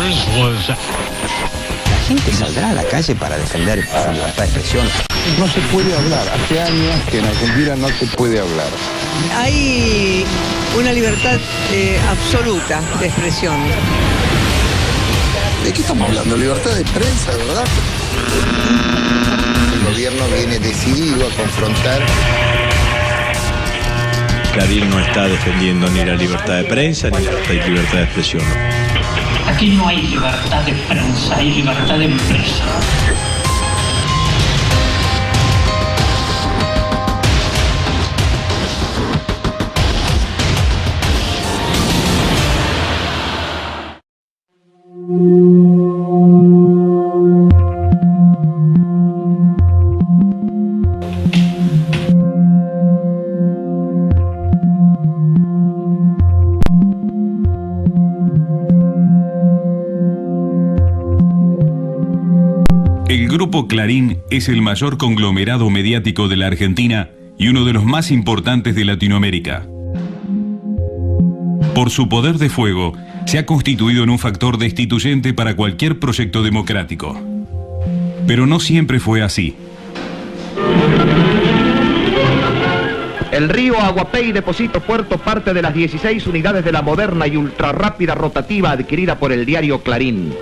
La gente saldrá a la calle para defender su libertad de expresión. No se puede hablar. Hace años que en Argentina no se puede hablar. Hay una libertad absoluta de expresión. ¿De qué estamos hablando? Libertad de prensa, ¿verdad? El gobierno viene decidido a confrontar. Clarín no está defendiendo ni la libertad de prensa ni la libertad de expresión. Aquí no hay libertad de prensa, hay libertad de empresa. El Grupo Clarín es el mayor conglomerado mediático de la Argentina y uno de los más importantes de Latinoamérica. Por su poder de fuego, se ha constituido en un factor destituyente para cualquier proyecto democrático. Pero no siempre fue así. El río Aguapey Depósito Puerto parte de las 16 unidades de la moderna y ultrarrápida rotativa adquirida por el diario Clarín.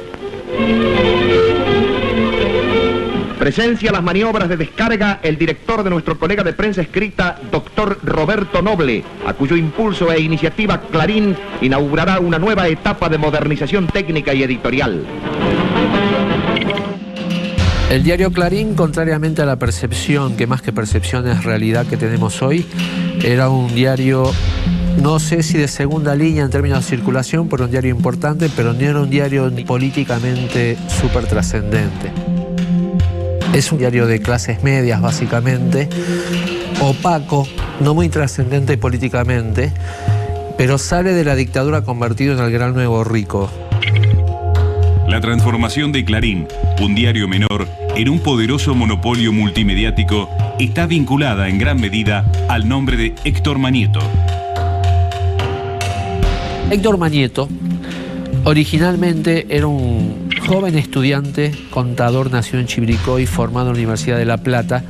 Presencia las maniobras de descarga el director de nuestro colega de prensa escrita, doctor Roberto Noble, a cuyo impulso e iniciativa Clarín inaugurará una nueva etapa de modernización técnica y editorial. El diario Clarín, contrariamente a la percepción, que más que percepción es realidad que tenemos hoy, era un diario, no sé si de segunda línea en términos de circulación, pero un diario importante, pero no era un diario políticamente súper trascendente. Es un diario de clases medias, básicamente, opaco, no muy trascendente políticamente, pero sale de la dictadura convertido en el gran nuevo rico. La transformación de Clarín, un diario menor, en un poderoso monopolio multimediático, está vinculada en gran medida al nombre de Héctor Manieto. Héctor Manieto originalmente era un joven estudiante, contador, nació en Chivilcoy, formado en la Universidad de La Plata,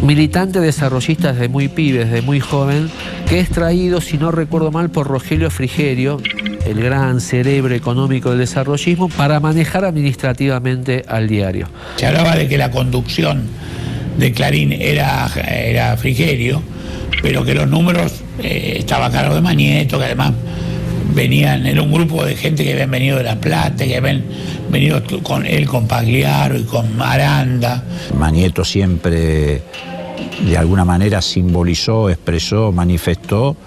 militante desarrollista desde muy pibe, desde muy joven, que es traído, si no recuerdo mal, por Rogelio Frigerio, el gran cerebro económico del desarrollismo, para manejar administrativamente al diario. Se hablaba de que la conducción de Clarín era Frigerio, pero que los números estaban a cargo de Manieto, que además venían, era un grupo de gente que habían venido de La Plata, que habían venido con él, con Pagliaro y con Aranda. Manieto siempre, de alguna manera, simbolizó, expresó, manifestó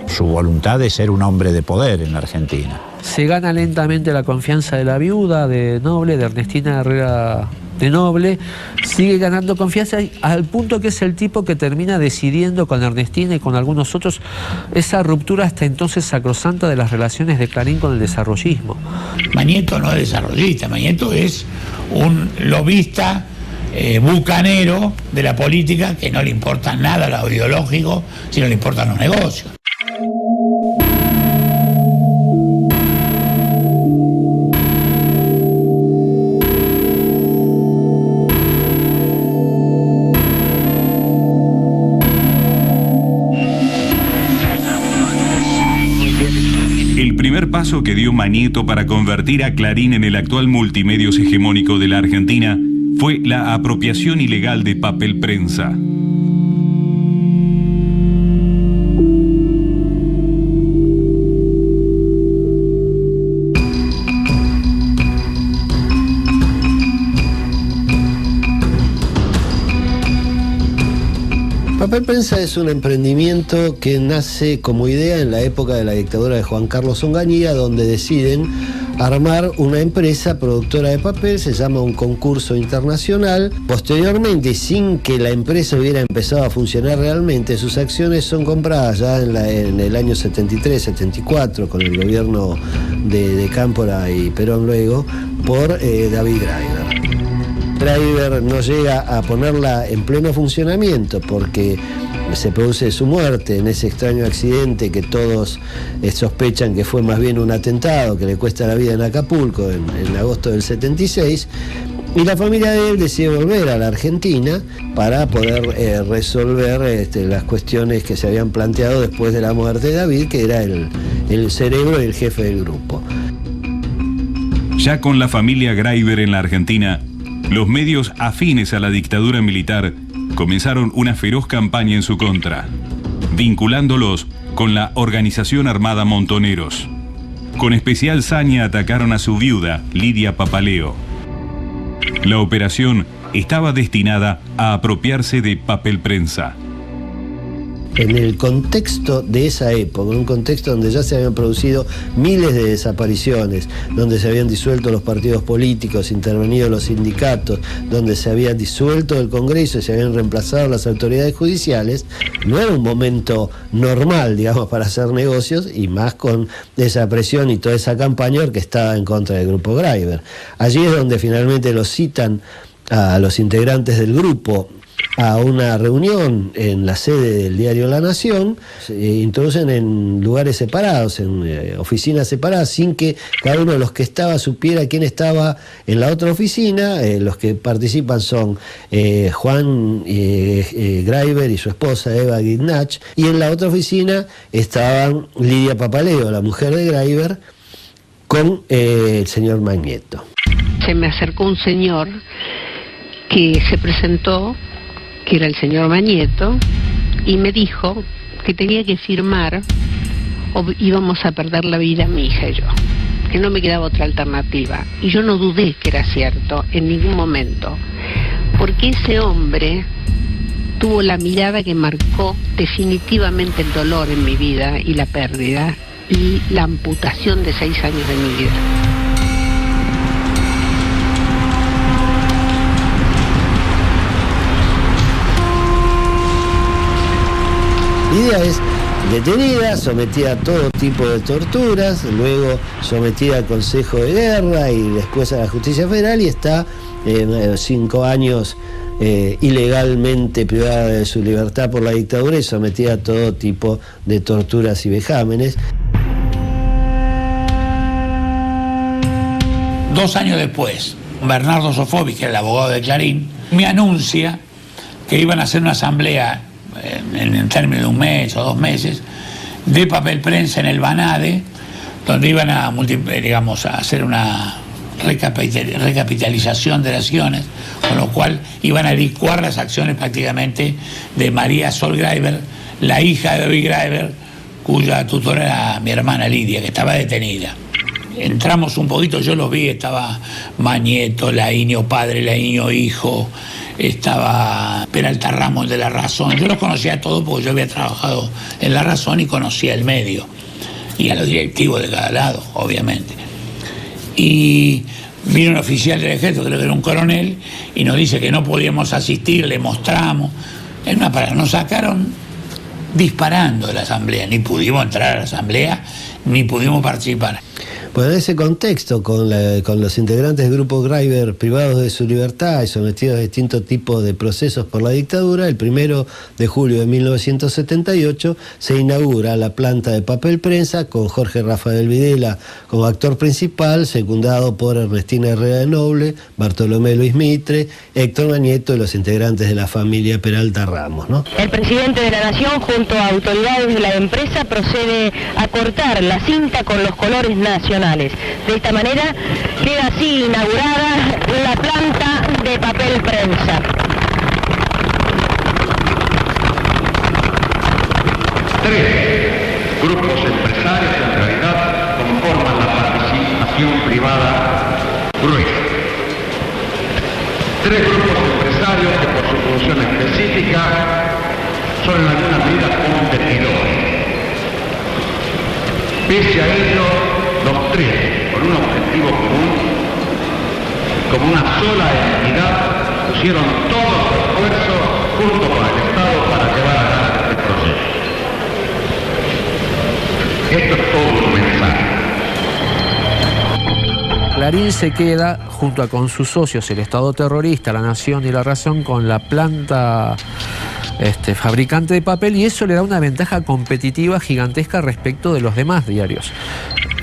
su voluntad de ser un hombre de poder en Argentina. Se gana lentamente la confianza de la viuda de Noble, de Ernestina Herrera de Noble, sigue ganando confianza al punto que es el tipo que termina decidiendo con Ernestina y con algunos otros esa ruptura hasta entonces sacrosanta de las relaciones de Clarín con el desarrollismo. Manieto no es desarrollista, Manieto es un lobista bucanero de la política que no le importa nada lo ideológico, sino le importan los negocios. El primer paso que dio Manieto para convertir a Clarín en el actual multimedios hegemónico de la Argentina fue la apropiación ilegal de papel prensa. Papel Prensa es un emprendimiento que nace como idea en la época de la dictadura de Juan Carlos Onganía, donde deciden armar una empresa productora de papel, se llama un concurso internacional. Posteriormente, sin que la empresa hubiera empezado a funcionar realmente, sus acciones son compradas ya en el año 73, 74, con el gobierno de Cámpora y Perón luego, por David Graeber. Graeber no llega a ponerla en pleno funcionamiento porque se produce su muerte en ese extraño accidente que todos sospechan que fue más bien un atentado que le cuesta la vida en Acapulco en agosto del 76. Y la familia de él decide volver a la Argentina para poder resolver las cuestiones que se habían planteado después de la muerte de David, que era el cerebro y el jefe del grupo. Ya con la familia Graiber en la Argentina, los medios afines a la dictadura militar comenzaron una feroz campaña en su contra, vinculándolos con la organización armada Montoneros. Con especial saña atacaron a su viuda, Lidia Papaleo. La operación estaba destinada a apropiarse de papel prensa. En el contexto de esa época, en un contexto donde ya se habían producido miles de desapariciones, donde se habían disuelto los partidos políticos, intervenido los sindicatos, donde se había disuelto el Congreso y se habían reemplazado las autoridades judiciales, no era un momento normal, digamos, para hacer negocios, y más con esa presión y toda esa campaña orquestada en contra del grupo Graiber. Allí es donde finalmente los citan a los integrantes del grupo a una reunión en la sede del diario La Nación, se introducen en lugares separados, en oficinas separadas, sin que cada uno de los que estaba supiera quién estaba en la otra oficina. Los que participan son Juan Graiber y su esposa Eva Guidnach, y en la otra oficina estaban Lidia Papaleo, la mujer de Graiber, con el señor Magneto. Se me acercó un señor que se presentó, que era el señor Magneto, y me dijo que tenía que firmar o íbamos a perder la vida mi hija y yo, que no me quedaba otra alternativa. Y yo no dudé que era cierto en ningún momento, porque ese hombre tuvo la mirada que marcó definitivamente el dolor en mi vida y la pérdida y la amputación de 6 años de mi vida. Lidia es detenida, sometida a todo tipo de torturas, luego sometida al Consejo de Guerra y después a la Justicia Federal, y está 5 años ilegalmente privada de su libertad por la dictadura y sometida a todo tipo de torturas y vejámenes. 2 años después, Bernardo Sofovich, que era el abogado de Clarín, me anuncia que iban a hacer una asamblea en el término de 1 mes o 2 meses de papel prensa en el Banade, donde iban a, a hacer una recapitalización de las acciones, con lo cual iban a licuar las acciones prácticamente de María Sol Graiber, la hija de David Graiber, cuya tutora era mi hermana Lidia, que estaba detenida. Entramos un poquito, yo los vi, estaba Magneto, Laínio padre, Laínio hijo, estaba Peralta Ramos de La Razón. Yo los conocía a todos porque yo había trabajado en La Razón y conocía el medio, y a los directivos de cada lado, obviamente. Y vino un oficial del ejército, creo que era un coronel, y nos dice que no podíamos asistir, le mostramos. Nos sacaron disparando de la asamblea, ni pudimos entrar a la asamblea, ni pudimos participar. Bueno, en ese contexto, con los integrantes del grupo Graiber privados de su libertad y sometidos a distintos tipos de procesos por la dictadura, el 1 de julio de 1978 se inaugura la planta de papel prensa con Jorge Rafael Videla como actor principal, secundado por Ernestina Herrera de Noble, Bartolomé Luis Mitre, Héctor Magneto y los integrantes de la familia Peralta Ramos, ¿no? El presidente de la Nación, junto a autoridades de la empresa, procede a cortar la cinta con los colores nacionales. De esta manera queda así inaugurada la planta de papel prensa. 3 grupos empresarios en realidad conforman la participación privada gruesa. 3 grupos empresarios que por su función específica son en alguna medida competidores. Pese a ello, los 3, con un objetivo común, como una sola entidad, pusieron todo su esfuerzo junto con el Estado para llevar adelante este proceso. Esto es todo un mensaje. Clarín se queda, junto con sus socios, el Estado terrorista, La Nación y La Razón, con la planta fabricante de papel, y eso le da una ventaja competitiva gigantesca respecto de los demás diarios.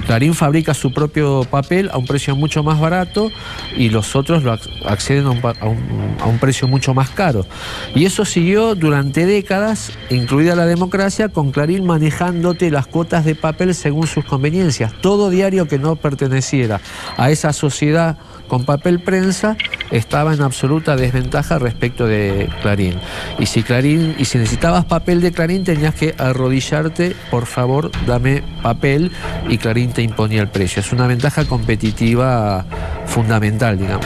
Clarín fabrica su propio papel a un precio mucho más barato y los otros lo acceden a un precio mucho más caro. Y eso siguió durante décadas, incluida la democracia, con Clarín manejándote las cuotas de papel según sus conveniencias. Todo diario que no perteneciera a esa sociedad con papel prensa estaba en absoluta desventaja respecto de Clarín. Y si necesitabas papel de Clarín, tenías que arrodillarte: por favor, dame papel, y Clarín te imponía el precio. Es una ventaja competitiva fundamental, digamos.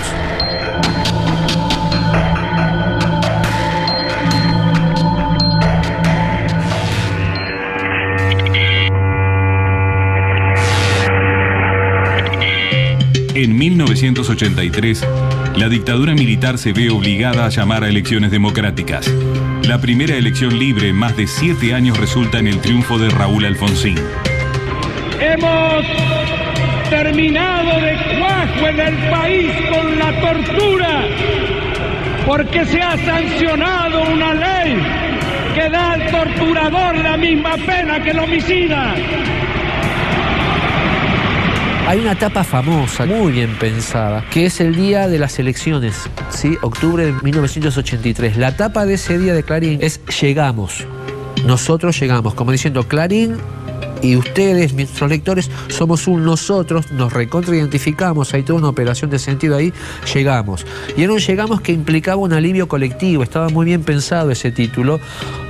En 1983, la dictadura militar se ve obligada a llamar a elecciones democráticas. La primera elección libre en más de 7 años resulta en el triunfo de Raúl Alfonsín. Hemos terminado de cuajo en el país con la tortura, porque se ha sancionado una ley que da al torturador la misma pena que el homicida. Hay una etapa famosa, muy bien pensada, que es el día de las elecciones, ¿sí? Octubre de 1983. La etapa de ese día de Clarín es: llegamos, nosotros llegamos, como diciendo, Clarín y ustedes, nuestros lectores, somos un nosotros, nos recontraidentificamos, hay toda una operación de sentido ahí, llegamos. Y era un llegamos que implicaba un alivio colectivo. Estaba muy bien pensado ese título,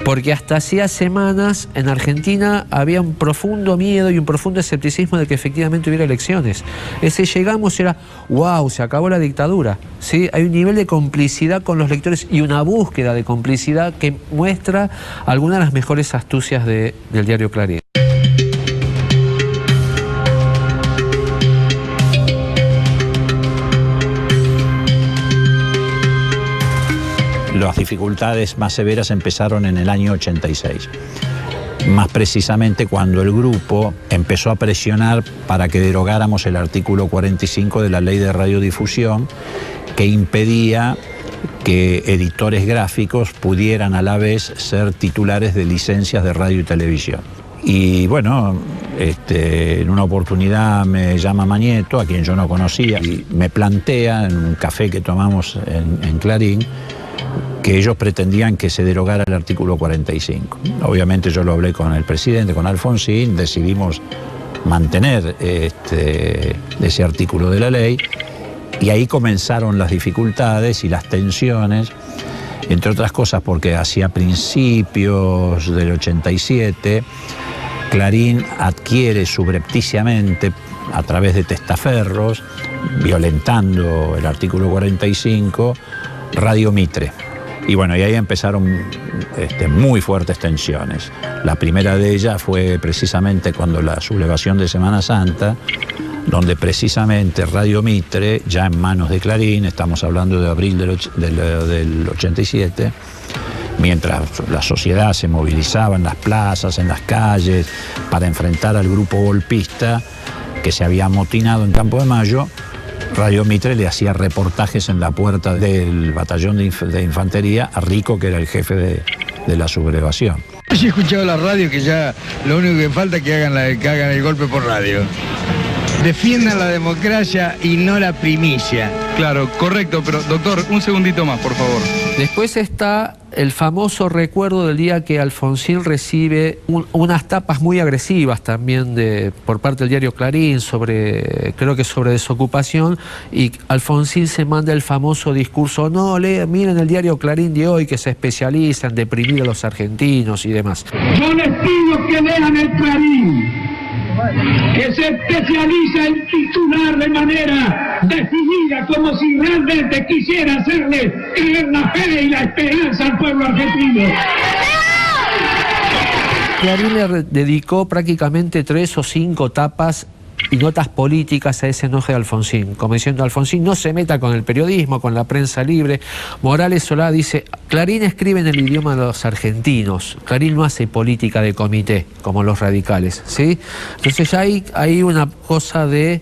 porque hasta hacía semanas en Argentina había un profundo miedo y un profundo escepticismo de que efectivamente hubiera elecciones. Ese llegamos era: wow, se acabó la dictadura, ¿sí? Hay un nivel de complicidad con los lectores y una búsqueda de complicidad que muestra algunas de las mejores astucias del diario Clarín. Las dificultades más severas empezaron en el año 86. Más precisamente cuando el grupo empezó a presionar para que derogáramos el artículo 45 de la Ley de Radiodifusión, que impedía que editores gráficos pudieran a la vez ser titulares de licencias de radio y televisión. Y bueno, en una oportunidad me llama Mañeto, a quien yo no conocía, y me plantea en un café que tomamos en Clarín que ellos pretendían que se derogara el artículo 45. Obviamente yo lo hablé con el presidente, con Alfonsín, decidimos mantener ese artículo de la ley, y ahí comenzaron las dificultades y las tensiones, entre otras cosas porque hacia principios del 87 Clarín adquiere subrepticiamente, a través de testaferros, violentando el artículo 45, Radio Mitre. Y bueno, y ahí empezaron muy fuertes tensiones. La primera de ellas fue precisamente cuando la sublevación de Semana Santa, donde precisamente Radio Mitre, ya en manos de Clarín, estamos hablando de abril del 87, mientras la sociedad se movilizaba en las plazas, en las calles, para enfrentar al grupo golpista que se había amotinado en Campo de Mayo, Radio Mitre le hacía reportajes en la puerta del batallón de infantería a Rico, que era el jefe de la sublevación. Yo he escuchado la radio, que ya lo único que falta es que hagan el golpe por radio. Defiendan la democracia y no la primicia. Claro, correcto, pero doctor, un segundito más, por favor. Después está el famoso recuerdo del día que Alfonsín recibe unas tapas muy agresivas también por parte del diario Clarín, creo que sobre desocupación, y Alfonsín se manda el famoso discurso: no, miren el diario Clarín de hoy, que se especializa en deprimir a los argentinos y demás. Yo les pido que lean el Clarín, que se especializa en titular de manera decidida, como si realmente quisiera hacerle creer la fe y la esperanza al pueblo argentino. Clarín le dedicó prácticamente 3 o 5 tapas y notas políticas a ese enojo de Alfonsín, como diciendo: Alfonsín, no se meta con el periodismo, con la prensa libre. Morales Solá dice: Clarín escribe en el idioma de los argentinos, Clarín no hace política de comité como los radicales, ¿sí? Entonces ya hay una cosa de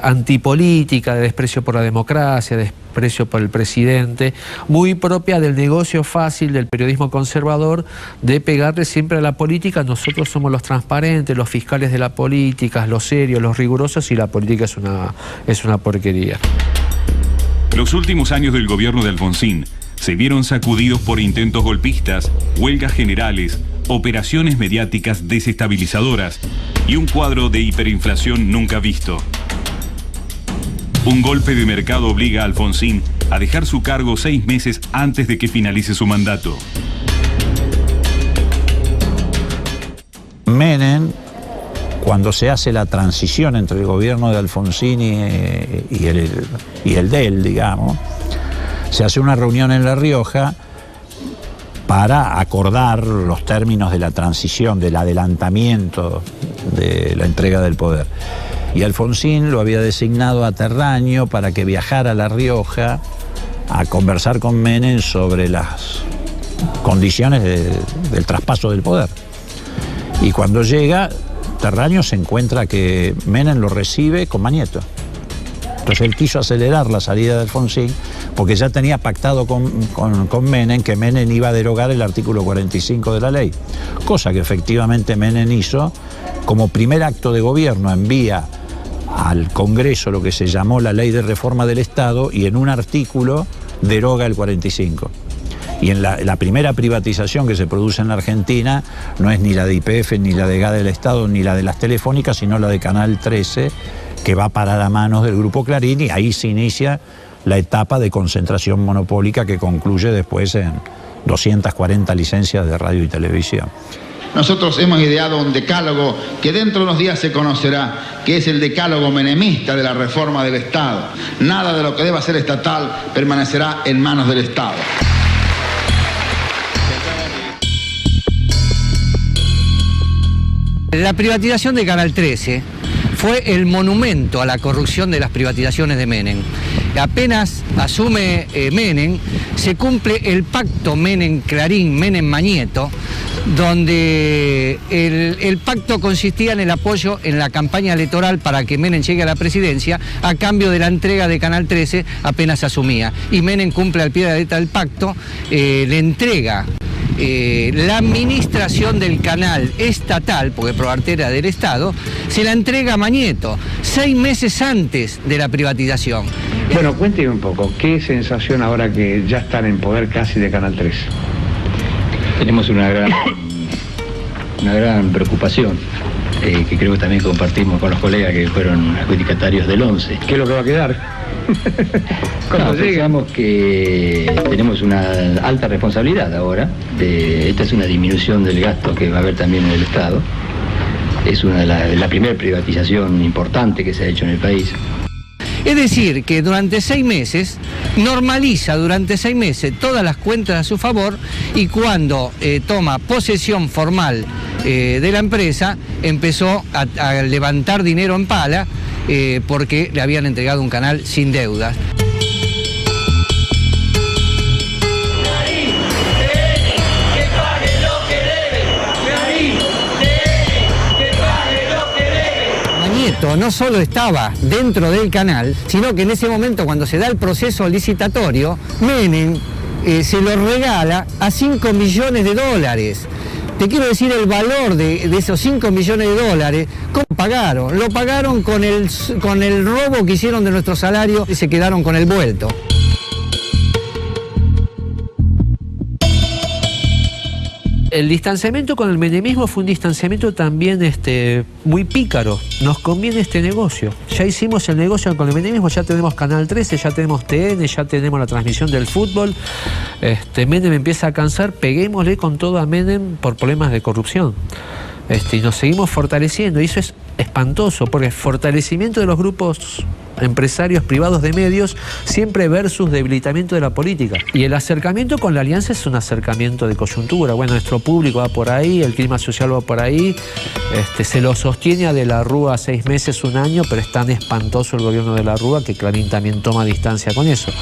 antipolítica, de desprecio por la democracia, de desprecio por el presidente, muy propia del negocio fácil del periodismo conservador de pegarle siempre a la política. Nosotros somos los transparentes, los fiscales de la política, los serios, los rigurosos, y la política es una porquería. Los últimos años del gobierno de Alfonsín se vieron sacudidos por intentos golpistas, huelgas generales, operaciones mediáticas desestabilizadoras y un cuadro de hiperinflación nunca visto. Un golpe de mercado obliga a Alfonsín a dejar su cargo 6 meses antes de que finalice su mandato. Menem, cuando se hace la transición entre el gobierno de Alfonsín y el de él, digamos, se hace una reunión en La Rioja para acordar los términos de la transición, del adelantamiento de la entrega del poder. Y Alfonsín lo había designado a Terraño para que viajara a La Rioja a conversar con Menem sobre las condiciones del traspaso del poder. Y cuando llega, Terraño se encuentra que Menem lo recibe con Mañeto. Entonces él quiso acelerar la salida de Alfonsín porque ya tenía pactado con Menem que Menem iba a derogar el artículo 45 de la ley, cosa que efectivamente Menem hizo. Como primer acto de gobierno envía al Congreso lo que se llamó la Ley de Reforma del Estado y en un artículo deroga el 45. Y en la primera privatización que se produce en la Argentina no es ni la de YPF, ni la de Gas del Estado, ni la de las telefónicas, sino la de Canal 13, que va a parar a manos del Grupo Clarín, y ahí se inicia la etapa de concentración monopólica que concluye después en 240 licencias de radio y televisión. Nosotros hemos ideado un decálogo que dentro de unos días se conocerá, que es el decálogo menemista de la reforma del Estado. Nada de lo que deba ser estatal permanecerá en manos del Estado. La privatización de Canal 13 fue el monumento a la corrupción de las privatizaciones de Menem. Apenas asume Menem, se cumple el pacto Menem-Clarín, Menem-Mañeto, donde el pacto consistía en el apoyo en la campaña electoral para que Menem llegue a la presidencia a cambio de la entrega de Canal 13 apenas asumía. Y Menem cumple al pie de la letra del pacto, le entrega la administración del canal estatal, porque Proarte era del Estado, se la entrega a Mañeto 6 meses antes de la privatización. Bueno, cuénteme un poco, ¿qué sensación ahora que ya están en poder casi de Canal 13? Tenemos una gran preocupación, que creo que también compartimos con los colegas que fueron adjudicatarios del 11. ¿Qué es lo que va a quedar? Pensamos que tenemos una alta responsabilidad ahora. Esta es una disminución del gasto que va a haber también en el Estado. Es la primera privatización importante que se ha hecho en el país. Es decir, que durante 6 meses, normaliza durante 6 meses todas las cuentas a su favor, y cuando toma posesión formal de la empresa, empezó a levantar dinero en pala porque le habían entregado un canal sin deudas. Mañeto no solo estaba dentro del canal, sino que en ese momento, cuando se da el proceso licitatorio, Menem se lo regala a 5 millones de dólares. Te quiero decir el valor de esos 5 millones de dólares. ¿Cómo pagaron? Lo pagaron con el robo que hicieron de nuestro salario y se quedaron con el vuelto. El distanciamiento con el menemismo fue un distanciamiento también muy pícaro. Nos conviene este negocio. Ya hicimos el negocio con el menemismo, ya tenemos Canal 13, ya tenemos TN, ya tenemos la transmisión del fútbol. Menem empieza a cansar, peguémosle con todo a Menem por problemas de corrupción. Y nos seguimos fortaleciendo, y eso es espantoso, porque el fortalecimiento de los grupos empresarios privados de medios siempre versus debilitamiento de la política. Y el acercamiento con la alianza es un acercamiento de coyuntura. Bueno, nuestro público va por ahí, el clima social va por ahí, se lo sostiene a De la Rúa 6 meses, 1 año, pero es tan espantoso el gobierno de La Rúa que Clarín también toma distancia con eso.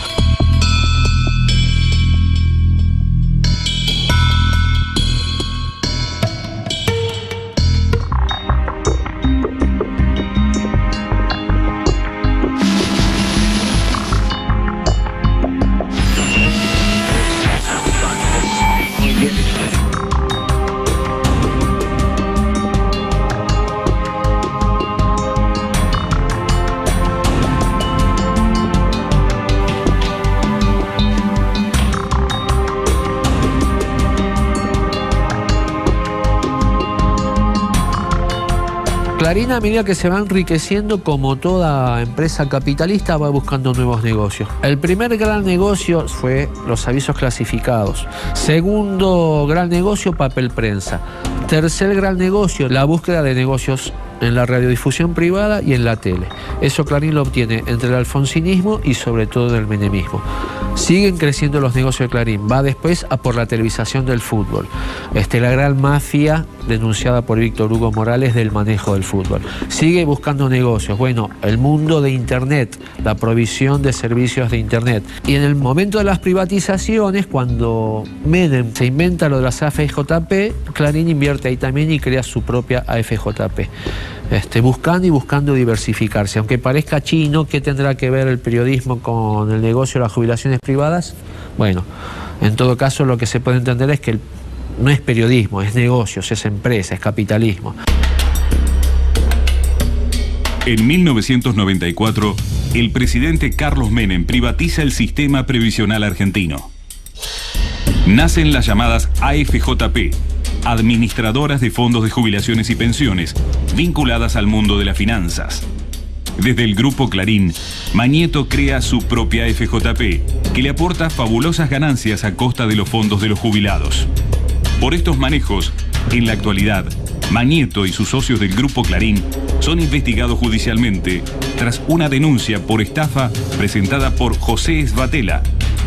Clarín, a medida que se va enriqueciendo, como toda empresa capitalista, va buscando nuevos negocios. El primer gran negocio fue los avisos clasificados. Segundo gran negocio, papel prensa. Tercer gran negocio, la búsqueda de negocios en la radiodifusión privada y en la tele. Eso Clarín lo obtiene entre el alfonsinismo y sobre todo en el menemismo. Siguen creciendo los negocios de Clarín. Va después a por la televisación del fútbol. La gran mafia denunciada por Víctor Hugo Morales del manejo del fútbol. Sigue buscando negocios. Bueno, el mundo de Internet, la provisión de servicios de Internet. Y en el momento de las privatizaciones, cuando Menem se inventa lo de las AFJP, Clarín invierte ahí también y crea su propia AFJP. Buscando diversificarse. Aunque parezca chino, ¿qué tendrá que ver el periodismo con el negocio de las jubilaciones privadas? Bueno, en todo caso lo que se puede entender es que no es periodismo, es negocios, es empresa, es capitalismo. En 1994, el presidente Carlos Menem privatiza el sistema previsional argentino. Nacen las llamadas AFJP, administradoras de fondos de jubilaciones y pensiones, vinculadas al mundo de las finanzas. Desde el grupo Clarín, Mañeto crea su propia FJP, que le aporta fabulosas ganancias a costa de los fondos de los jubilados. Por estos manejos, en la actualidad, Mañeto y sus socios del grupo Clarín son investigados judicialmente tras una denuncia por estafa presentada por José Esbatela,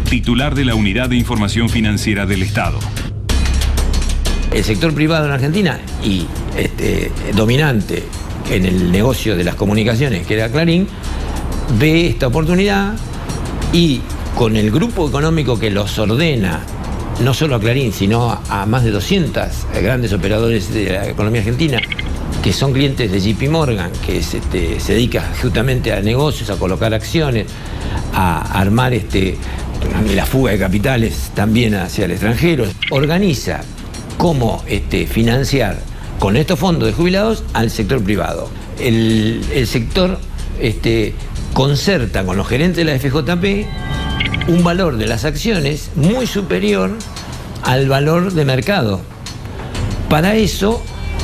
titular de la Unidad de Información Financiera del Estado. El sector privado en Argentina y dominante en el negocio de las comunicaciones, que era Clarín, ve esta oportunidad y con el grupo económico que los ordena, no solo a Clarín, sino a más de 200 grandes operadores de la economía argentina, que son clientes de JP Morgan, que se dedica justamente a negocios, a colocar acciones, a armar la fuga de capitales también hacia el extranjero. Organiza cómo financiar con estos fondos de jubilados al sector privado. El sector concerta con los gerentes de la FJP un valor de las acciones muy superior al valor de mercado. Para eso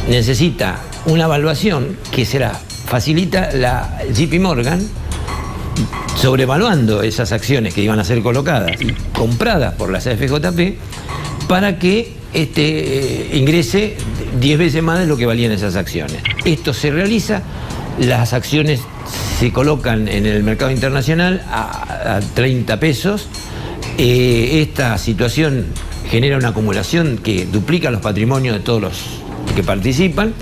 necesita una evaluación que facilita la JP Morgan, sobrevaluando esas acciones que iban a ser colocadas y compradas por las FJP para que ingrese 10 veces más de lo que valían esas acciones. Esto se realiza, las acciones se colocan en el mercado internacional a 30 pesos. Esta situación genera una acumulación que duplica los patrimonios de todos los que participan,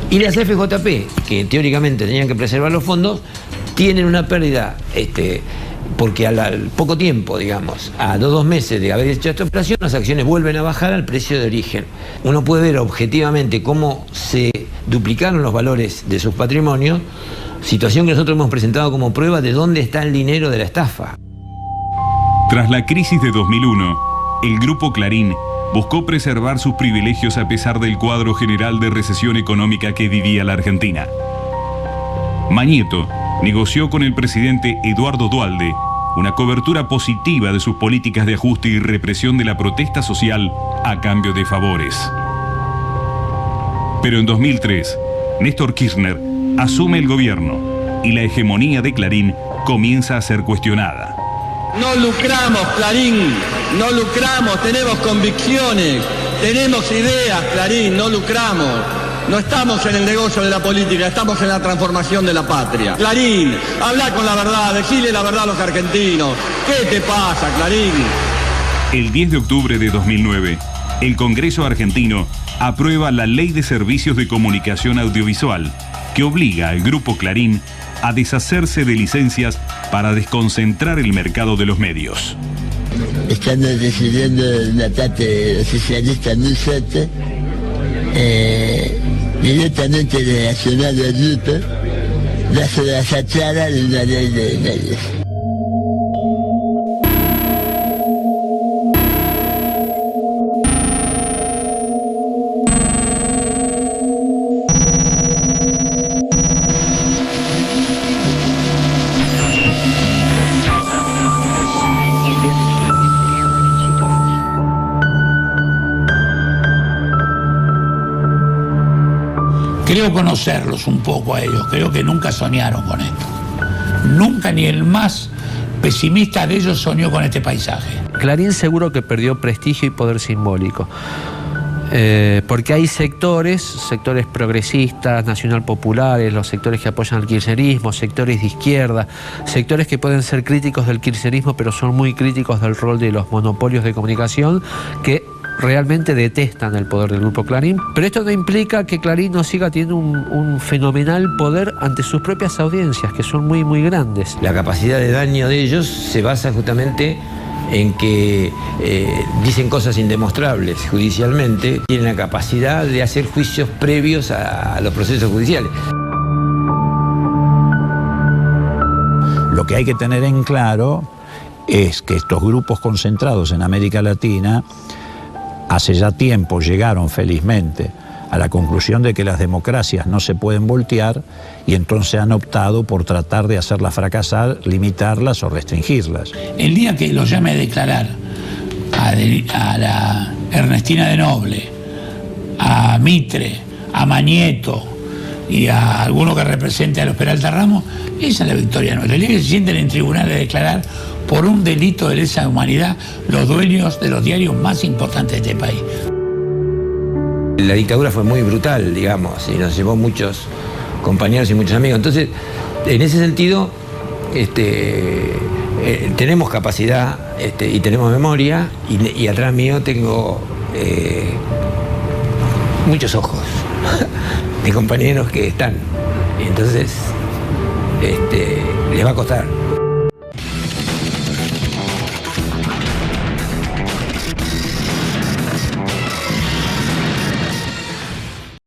y las FJP, que teóricamente tenían que preservar los fondos, tienen una pérdida porque al poco tiempo, digamos, a 2 meses de haber hecho esta operación, las acciones vuelven a bajar al precio de origen. Uno puede ver objetivamente cómo se duplicaron los valores de sus patrimonios, situación que nosotros hemos presentado como prueba de dónde está el dinero de la estafa. Tras la crisis de 2001, el grupo Clarín buscó preservar sus privilegios a pesar del cuadro general de recesión económica que vivía la Argentina. Mañeto negoció con el presidente Eduardo Duhalde una cobertura positiva de sus políticas de ajuste y represión de la protesta social a cambio de favores. Pero en 2003, Néstor Kirchner asume el gobierno y la hegemonía de Clarín comienza a ser cuestionada. No lucramos, Clarín, no lucramos, tenemos convicciones, tenemos ideas, Clarín, no lucramos. No estamos en el negocio de la política, estamos en la transformación de la patria. Clarín, habla con la verdad, decile la verdad a los argentinos. ¿Qué te pasa, Clarín? El 10 de octubre de 2009, el Congreso argentino aprueba la Ley de Servicios de Comunicación Audiovisual, que obliga al Grupo Clarín a deshacerse de licencias para desconcentrar el mercado de los medios. Están decidiendo una parte socialista muy fuerte, directamente relacionado al grupo, bajo la fachada de una ley de medios. creo conocerlos un poco a ellos, creo que nunca soñaron con esto. Nunca, ni el más pesimista de ellos soñó con este paisaje. Clarín seguro que perdió prestigio y poder simbólico. Porque hay sectores progresistas, nacional populares, los sectores que apoyan al kirchnerismo, sectores de izquierda, sectores que pueden ser críticos del kirchnerismo, pero son muy críticos del rol de los monopolios de comunicación, que realmente detestan el poder del Grupo Clarín. Pero esto no implica que Clarín no siga teniendo un fenomenal poder ante sus propias audiencias, que son muy, muy grandes. La capacidad de daño de ellos se basa justamente en que dicen cosas indemostrables judicialmente, tienen la capacidad de hacer juicios previos a los procesos judiciales. Lo que hay que tener en claro es que estos grupos concentrados en América Latina hace ya tiempo llegaron felizmente a la conclusión de que las democracias no se pueden voltear y entonces han optado por tratar de hacerlas fracasar, limitarlas o restringirlas. El día que los llame a declarar a la Ernestina de Noble, a Mitre, a Mañeto y a alguno que represente a los Peralta Ramos, esa es la victoria nuestra. El día que se sienten en tribunal a declarar por un delito de lesa humanidad los dueños de los diarios más importantes de este país. La dictadura fue muy brutal, digamos, y nos llevó muchos compañeros y muchos amigos. Entonces, en ese sentido, tenemos capacidad y tenemos memoria, y atrás mío tengo muchos ojos de compañeros que están. Y entonces, les va a costar.